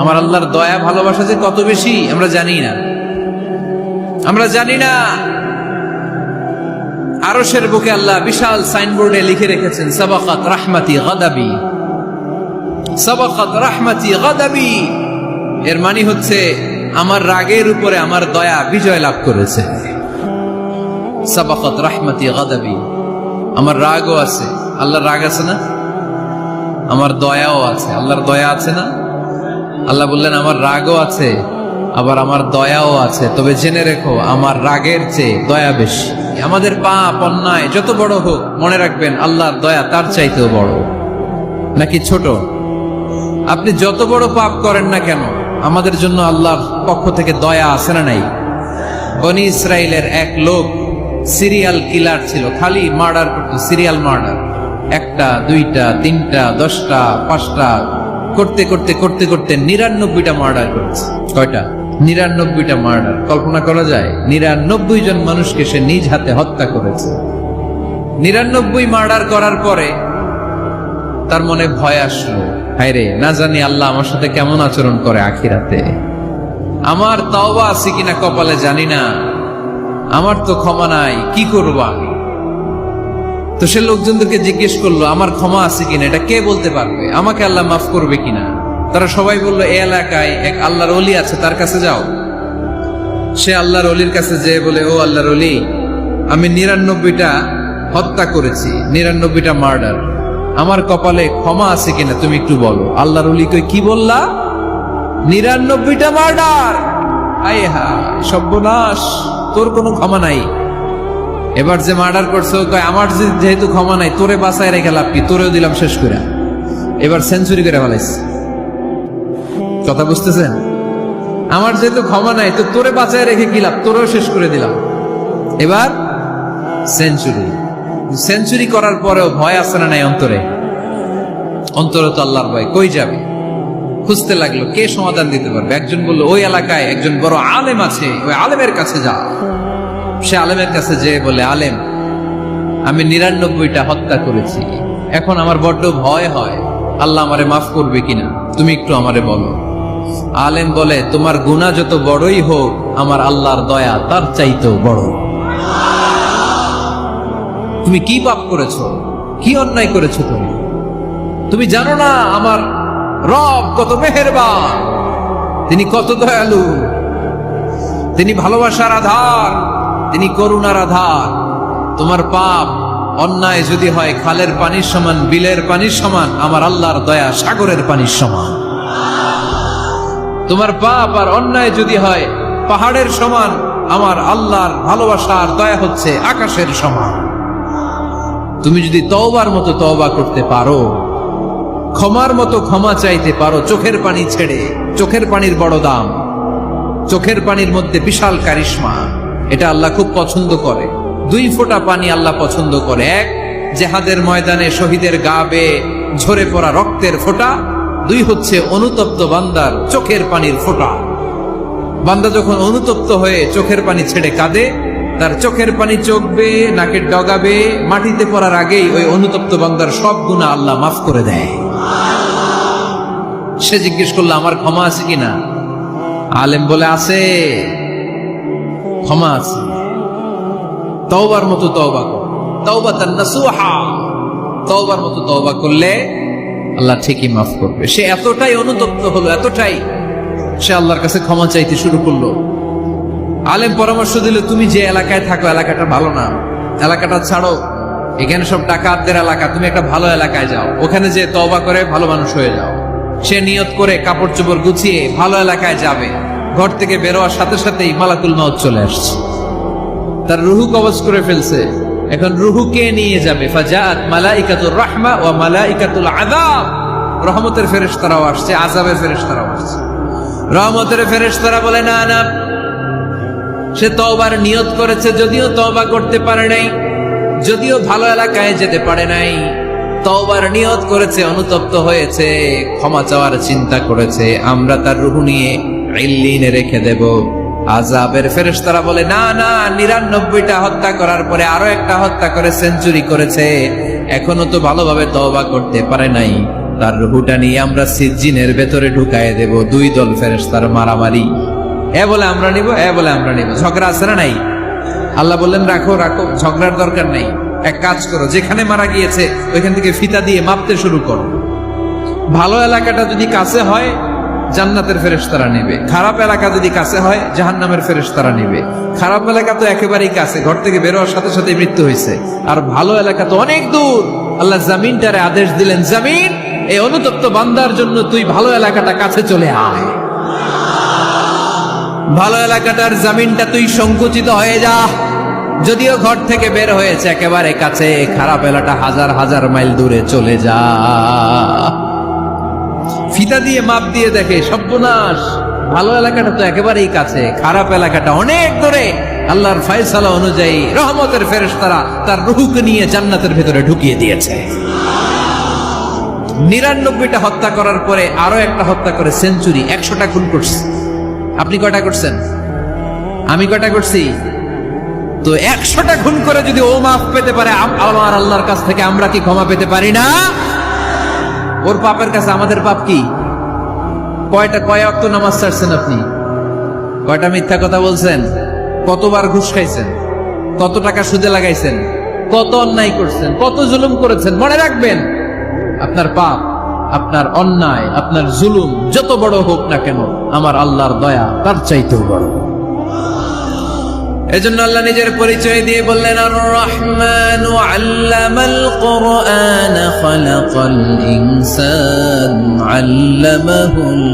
আমার আল্লাহর দয়া ভালোবাসা যে কত বেশি আমরা জানি না। আরশের বুকে আল্লাহ বিশাল সাইনবোর্ডে লিখে রেখেছেন সাবাকাত রাহমাতি গাদাবি, সাবাকাত রাহমাতি গাদাবি। এর মানে হচ্ছে আমার রাগের উপরে আমার দয়া বিজয় লাভ করেছে। সাবাকাত রাহমাতি গাদাবি, আমার রাগও আছে, আল্লাহর রাগ আছে না? আমার দয়াও আছে, আল্লাহর দয়া আছে না? আল্লাহ বললেন আমার রাগও আছে, আবার আমার দয়াও আছে, তবে জেনে রেখো আমার রাগের চেয়ে দয়া বেশি। আমাদের পাপ অন্যায় যত বড় হোক, মনে রাখবেন আল্লাহর দয়া তার চাইতেও বড়। নাকি ছোট? আপনি যত বড় পাপ করেন না কেন, আমাদের জন্য আল্লাহর পক্ষ থেকে দয়া আছে না নাই? বনি ইসরায়েলের এক লোক সিরিয়াল কিলার ছিল, খালি মার্ডার করতো, সিরিয়াল মার্ডার। একটা, দুইটা, তিনটা, 10টা, 5টা করতে করতে করতে করতে 99টা মার্ডার করেছে। কয়টা? 99টা মার্ডার। কল্পনা করা যায়? 99 জন মানুষকে সে নিজ হাতে হত্যা করেছে। 99 মার্ডার করার পরে তার মনে ভয় আসলো, হায়রে না জানি আল্লাহ আমার সাথে কেমন আচরণ করে আখিরাতে। আমার তওবা আছে কিনা কপালে জানি না, আমার তো ক্ষমা নাই, কি করবো আমি? তো সে লোকজনদেরকে জিজ্ঞেস করলো আমার ক্ষমা আছে কিনা, এটা কে বলতে পারবে? আমাকে আল্লাহ মাফ করবে কিনা? তারা সবাই বললো এই এলাকায় এক আল্লাহর ওলি আছে, তার কাছে যাও। সে আল্লাহর ওলির কাছে যেয়ে বলে, ও আল্লাহর ওলি, আমি 99টা হত্যা করেছি, 99টা মার্ডার, আমার কপালে ক্ষমা আছে কিনা তুমি একটু বলো। আল্লাহর ওলি কই, কি বললা? 99টা মার্ডার? আয় হা সর্বনাশ, তোর কোনো ক্ষমা নাই। এবার যে মার্ডার করছো কয় আমার যেহেতু ক্ষমা নাই, তোরে বাঁচায় রেখে লাভ কি, তোরেও দিলাম শেষ করে। এবার সেঞ্চুরি করে ফেলাইছে। কথা বুঝতেছেন? আমার যেহেতু ক্ষমা নাই, তো তোরে বাঁচায় রেখে কি লাভ, তোরেও শেষ করে দিলাম। এবার সেঞ্চুরি। সেঞ্চুরি করার পরেও ভয় আছে না নাই অন্তরে? অন্তরে তো আল্লাহর ভয়, কই যাবে? খুঁজতে লাগলো কে সমাধান দিতে পারবে। একজন বললো ওই এলাকায় একজন বড় আলেম আছে, ওই আলেমের কাছে যা। সে আলেমের কাছে যেয়ে বলে, আলেম, আমি 99টা হত্যা করেছি, এখন আমার বড্ড ভয় হয়, আল্লাহ আমারে মাফ করবে কিনা, তুমি একটু আমারে বলো। আলেম বলে, তোমার গুনাহ যত বড়ই হোক, আমার আল্লাহর দয়া তার চাইতেও বড়। তুমি কি পাপ করেছো, কি অন্যায় করেছো? তুমি জানো না আমার রব কত মেহেরবান, তিনি কত দয়ালু, তিনি ভালোবাসার আধার, তিনি করুণার আধার। তোমার পাপ অন্যায় যদি হয় খালের পানির সমান, বিলের পানির সমান, আমার আল্লাহর দয়া সাগরের পানির সমান। তোমার পাপ আর অন্যায় যদি হয় পাহাড়ের সমান, আমার আল্লাহর ভালোবাসার দয়া হচ্ছে আকাশের সমান। তুমি যদি তওবার মতো তওবা করতে পারো, ক্ষমার মতো ক্ষমা চাইতে পারো, চোখের পানি ছেড়ে, চোখের পানির বড় দাম, চোখের পানির মধ্যে বিশাল কারিশমা, এটা আল্লাহ খুব পছন্দ করে। 2 ফোঁটা পানি আল্লাহ পছন্দ করে। এক, জেহাদের ময়দানে শহীদের গা বেয়ে ঝরে পড়া রক্তের ফোঁটা। 2 হচ্ছে অনুতপ্ত বান্দার চোখের পানির ফোঁটা। বান্দা যখন অনুতপ্ত হয়ে চোখের পানি ছেড়ে কাঁদে, তার চোখের পানি চোখ বেয়ে নাকের ডগা বেয়ে মাটিতে পড়ার আগেই ওই অনুতপ্ত বান্দার সব গুনাহ আল্লাহ মাফ করে দেয়। সে জিজ্ঞেস করলো আমার ক্ষমা আছে কিনা? আলেম বলে আছে, ক্ষমা আছে। তওবার মতো তওবা কর, তাওবাতান নাসুহা, তওবার মতো তওবা করলে আল্লাহ ঠিকই মাফ করবে। সে এতটাই অনুতপ্ত হলো, এতটাই, সে আল্লাহর কাছে ক্ষমা চাইতে শুরু করলো। আলেম পরামর্শ দিল, তুমি যে এলাকায় থাকো এলাকাটা ভালো না, এলাকাটা ছাড়ো, এখানে সব ডাকাতদের এলাকা, তুমি একটা ভালো এলাকায় যাও, ওখানে যে তওবা করে ভালো মানুষ হয়ে যাও। সে নিয়ত করে কাপড় চোপড় গুছিয়ে ভালো এলাকায় যাবে। ঘর থেকে বেরোয়ার সাথে সাথেই মালাকুল মাউত চলে আসছে, তার রুহু কবজ করে ফেলছে। এখন রুহু কে নিয়ে যাবে? ফাজাআত মালাইকাতুর রাহমা ওয়া মালাইকাতুল আযাব। রহমতের ফেরেশতারাও আসছে, আযাবের ফেরেশতারাও আসছে। রহমতের ফেরেশতারা বলে না না, সে তওবার নিয়ত করেছে, যদিও তওবা করতে পারে নাই, যদিও ভালো এলাকায় যেতে পারে নাই, তওবার নিয়ত করেছে, অনুতপ্ত হয়েছে, ক্ষমা চাওয়ার চিন্তা করেছে, আমরা তার রূহ নিয়ে ইল্লিনে রেখে দেব। আযাবের ফেরেশতারা বলে না না, 99টা হত্যা করার পরে আরো একটা হত্যা করে সেঞ্চুরি করেছে, এখনো তো ভালোভাবে তওবা করতে পারে নাই, তার রুহুটা নিয়ে আমরা সিজ্জিনের ভেতরে ঢুকায় দেব। দুই দল ফেরেশতার মারামারি, এ বলে আমরা নিব, এ বলে আমরা নিব। ঝগড়া আছে না নাই? আল্লাহ বললেন রাখো রাখো, ঝগড়ার দরকার নেই। এক কাজ করো, যেখানে মারা গিয়েছে ওইখান থেকে ফিতা দিয়ে মাপতে শুরু করো। ভালো এলাকাটা যদি কাছে হয় জান্নাতের ফেরেশতারা নেবে, খারাপ এলাকা যদি কাছে হয় জাহান্নামের ফেরেশতারা নেবে। খারাপ এলাকা তো একেবারেই কাছে, ঘর থেকে বের হওয়ার সাথে সাথে মৃত্যু হয়েছে। আর ভালো এলাকা তো অনেক দূর। আল্লাহ জামিনটারে আদেশ দিলেন, জামিন এই অনুতপ্ত বান্দার জন্য তুই ভালো এলাকাটা কাছে চলে আয়। ভালো এলাকাটার জামিনটা তুই সংকুচিত হয়ে যা। যদিও ঘর থেকে বের হয়েছে একেবারে কাছে, খারাপ এলাকা হাজার হাজার মাইল দূরে চলে যা। ফিতা দিয়ে মাপ দিয়ে দেখে সর্বনাশ, ভালো এলাকাটা তো একেবারেই কাছে, খারাপ এলাকাটা অনেক দূরে। আল্লাহর ফয়সালা অনুযায়ী রহমতের ফেরেশতারা তার রূহকে নিয়ে জান্নাতের ভেতরে ঢুকিয়ে দিয়েছে। 99টা হত্যা করার পরে আরো একটা হত্যা করে সেঞ্চুরি, 100টা খুন করছে। আপনি কয়টা করছেন? আমি কয়টা করছি? তো 100টা খুন করে যদি ও মাফ পেতে পারে আমার আল্লাহর কাছ থেকে, আমরা কি ক্ষমা পেতে পারি না? ওর পাপের কাছে আমাদের পাপ কি? কয় ওয়াক্ত নামাজ ছাড়ছেন আপনি? কয়টা মিথ্যা কথা বলছেন? কতবার ঘুষ খাইছেন? কত টাকা সুদে লাগাইছেন? কত অন্যায় করছেন? কত জুলুম করেছেন? মনে রাখবেন, আপনার পাপ, আপনার অন্যায়, আপনার জুলুম যত বড় হোক না কেন, আমার আল্লাহর দয়া তার চাইতেও বড়। এজন্য আল্লাহ নিজের পরিচয় দিয়ে বললেন, আর রহমানু আল্লামাল কুরআন খালাকাল ইনসান আল্লামাহুল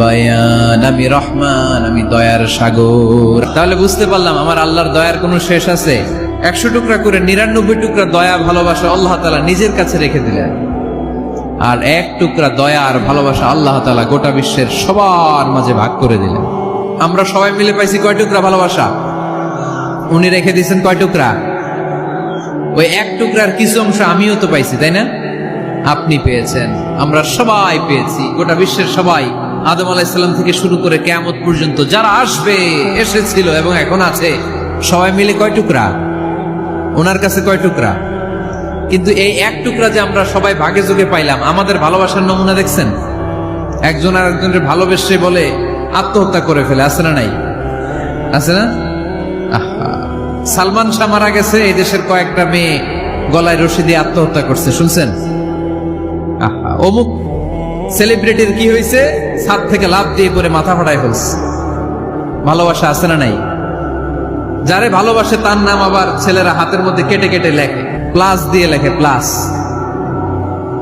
বায়ান। আমি রহমান, আমি দয়ার সাগর। তাহলে বুঝতে পারলাম আমার আল্লাহর দয়ার কোনো শেষ আছে? 100 টুকরা করে 99 টুকরা দয়া ভালোবাসা আল্লাহ তাআলা নিজের কাছে রেখে দিলেন, আর 1 টুকরা দয়া আর ভালোবাসা আল্লাহ তাআলা গোটা বিশ্বের সবার মাঝে ভাগ করে দিলেন। আমরা সবাই মিলে পাইছি কয় টুকরা ভালোবাসা? উনি রেখে দিয়েছেন কয় টুকরা? ওই 1 টুকরার কিছু অংশ আমিও তো পাইছি, তাই না? আপনি পেয়েছেন, আমরা সবাই পেয়েছি, গোটা বিশ্বের সবাই। আদম আলাইহিস সালাম থেকে শুরু করে কিয়ামত পর্যন্ত যারা আসবে, এসেছিল এবং এখন আছে, সবাই মিলে কয় টুকরা? ওনার কাছে কয় টুকরা? কিন্তু এই 1 টুকরা যে আমরা সবাই ভাগে যোগে পাইলাম, আমাদের ভালোবাসার নমুনা দেখছেন? একজন আর একজনের ভালোবেসে বলে আত্মহত্যা করে ফেলে, আছে না নাই? আছে না? সালমান শাহ মারা গেছে, এই দেশের কয়েকটা মেয়ে গলায় রশি দিয়ে আত্মহত্যা করছে, শুনছেন? অমুক সেলিব্রিটির কি হয়েছে, ছাদ থেকে লাফ দিয়ে পরে মাথা ফাটায় ফেলছে। ভালোবাসা আছে না নাই? যারে ভালোবাসে তার নাম আবার ছেলেরা হাতের মধ্যে কেটে কেটে লেখে, প্লাস দিয়ে লেখে, প্লাস।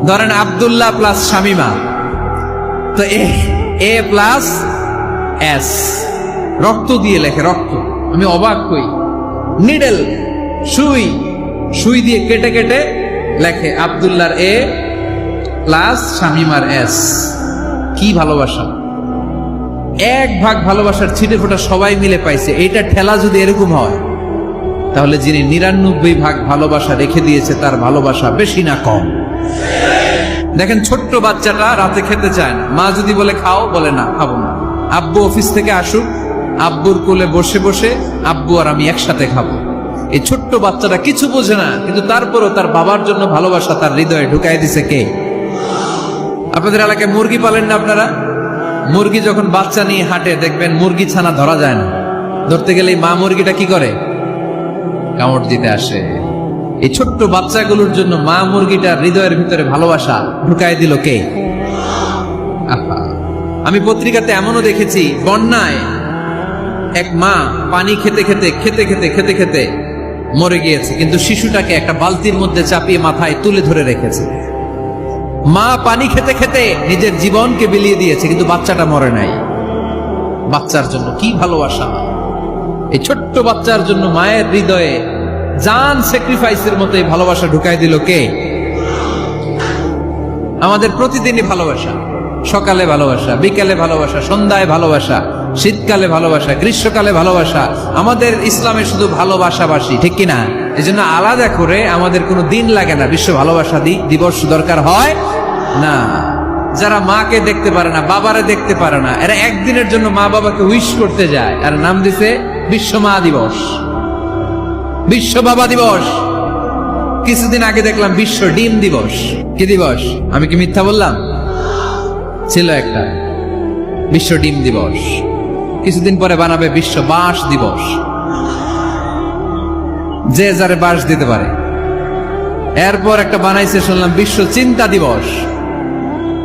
ধরেন আব্দুল্লাহ প্লাস শামিমা, তো এ প্লাস এস, রক্ত দিয়ে লেখে, রক্ত। আমি অবাক হই, নিডেল, সুই দিয়ে কেটে কেটে লেখে আব্দুল্লাহর এ প্লাস শামিমার এস। কি ভালোবাসা! 1 ভাগ ভালোবাসার ছিটে ফোটা সবাই মিলে পাইছে। এইটা ঠেলা যদি এরকম হয়, তাহলে যিনি 99 ভাগ ভালোবাসা রেখে দিয়েছে তার ভালোবাসা বেশি না কম? দেখেন, ছোট্ট বাচ্চাটা রাতে খেতে চায় না, মা যদি বলে খাও, বলে না, খাবো না। আব্বু অফিস থেকে আসুক, আব্বুর কোলে বসে বসে আব্বু আর আমি একসাথে খাবো। এই ছোট্ট বাচ্চাটা কিছু বোঝে না, কিন্তু তারপরও তার বাবার জন্য ভালোবাসা তার হৃদয়ে ঢুকাই দিছে কে? আপনাদের এলাকায় মুরগি পালেন না আপনারা? মুরগি যখন বাচ্চা নিয়ে হাঁটে, দেখবেন মুরগি ছানা ধরা যায় না। ধরতে গেলে মা মুরগিটা কি করে? কামড় দিতে আসে। এই ছোট্ট বাচ্চাগুলোর জন্য মা মুরগিটার হৃদয়ের ভিতরে ভালোবাসা ঢুকাই দিল কে? আমি পত্রিকাতে এমনও দেখেছি, বন্যায় এক মা পানি খেতে খেতে মরে গিয়েছে, কিন্তু শিশুটাকে একটা বালতির মধ্যে চাপিয়ে মাথায় তুলে ধরে রেখেছে। মা পানি খেতে খেতে নিজের জীবনকে বিলিয়ে দিয়েছে, কিন্তু বাচ্চাটা মরে নাই। বাচ্চার জন্য কি ভালোবাসা! এই ছোট্ট বাচ্চার জন্য মায়ের হৃদয়ে জান স্যাক্রিফাইসের মতো এই ভালোবাসা ঢুকাই দিল কে? আমাদের প্রতিদিনই ভালোবাসা, সকালে ভালোবাসা, বিকালে ভালোবাসা, সন্ধ্যায় ভালোবাসা, শীতকালে ভালোবাসা, গ্রীষ্মকালে ভালোবাসা। আমাদের ইসলামে শুধু ভালোবাসাবাসী, ঠিক কিনা? এই জন্য আলাদা করে আমাদের কোনো দিন লাগে না, বিশ্ব ভালোবাসা দিবস দরকার হয় না। যারা মাকে দেখতে পারে না, বাবারে দেখতে পারে না, এরা একদিনের জন্য মা বাবাকে উইশ করতে যায়, আর নাম দিছে বিশ্ব মা দিবস, বিশ্ব বাবা দিবস। কিছুদিন আগে দেখলাম বিশ্ব ডিম দিবস। কি দিবস? আমি কি মিথ্যা বললাম? ছিল একটা বিশ্ব ডিম দিবস। কিছুদিন পরে বানাবে বিশ্ব বাঁশ দিবস, যে যারে বাঁশ দিতে পারে। এরপর একটা বানাইছে শুনলাম বিশ্ব চিন্তা দিবস।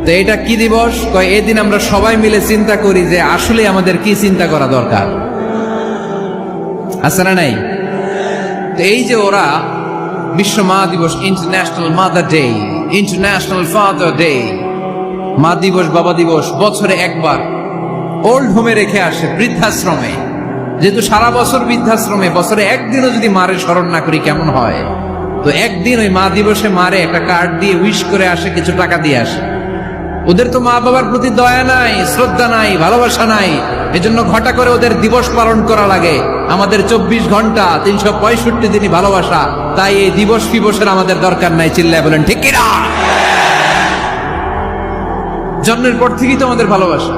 তো এটা কি দিবস? কয় এদিন আমরা সবাই মিলে চিন্তা করি যে আসলে আমাদের কি চিন্তা করা দরকার, আছে না নাই? তো এই যে ওরা বিশ্ব মা দিবস, international mother day, international father day, মা দিবস বাবা দিবস বছরে একবার ওল্ড হোমে রেখে আসে, বৃদ্ধাশ্রমে। যেহেতু সারা বছর বৃদ্ধাশ্রমে, বছরে একদিনও যদি মারে স্মরণ না করি কেমন হয়? তো একদিন ওই মা দিবসে মারে একটা কার্ড দিয়ে উইশ করে আসে, কিছু টাকা দিয়ে আসে। ওদের তো মা বাবার প্রতি দয়া নাই, শ্রদ্ধা নাই, ভালোবাসা নাই, এজন্য ঘটা করে ওদের দিবস পালন করা লাগে। আমাদের 24 ঘন্টা 365 দিনই ভালোবাসা, তাই এই দিবস ফিবসের আমাদের দরকার নাই। চিল্লায় বলেন ঠিক কিনা? জন্মের পর থেকেই তো আমাদের ভালোবাসা।